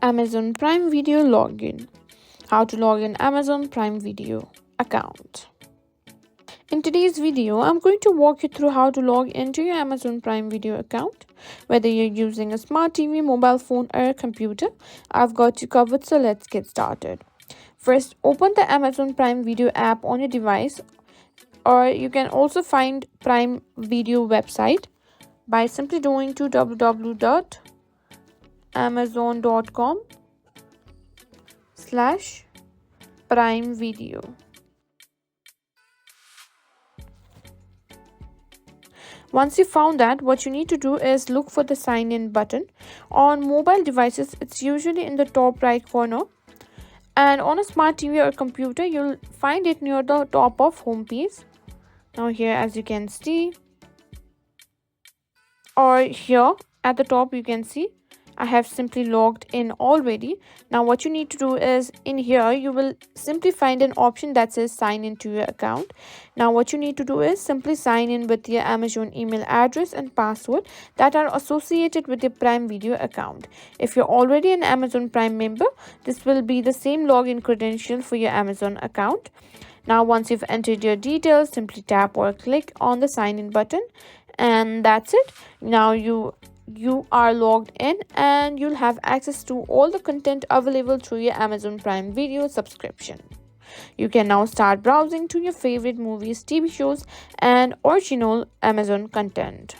Amazon Prime Video login. How to log in Amazon Prime Video account. In today's video, I'm going to walk you through how to log into your Amazon Prime Video account. Whether you're using a smart TV, mobile phone, or a computer, I've got you covered, so let's get started. First, open the Amazon Prime Video app on your device, or you can also find Prime Video website by simply going to www.amazon.com/Prime Video. Once you found that, what you need to do is look for the sign in button. On mobile devices, it's usually in the top right corner, and on a smart TV or computer, you'll find it near the top of home page. Now here, as you can see, or here at the top, you can see I have simply logged in already. Now what you need to do is, in here you will simply find an option that says sign into your account. Now what you need to do is simply sign in with your Amazon email address and password that are associated with your Prime Video account. If you're already an Amazon Prime member, this will be the same login credential for your Amazon account. Now once you've entered your details, simply tap or click on the sign in button, and that's it. Now you are logged in, and you'll have access to all the content available through your Amazon Prime Video subscription. You can now start browsing to your favorite movies, TV shows, and original Amazon content.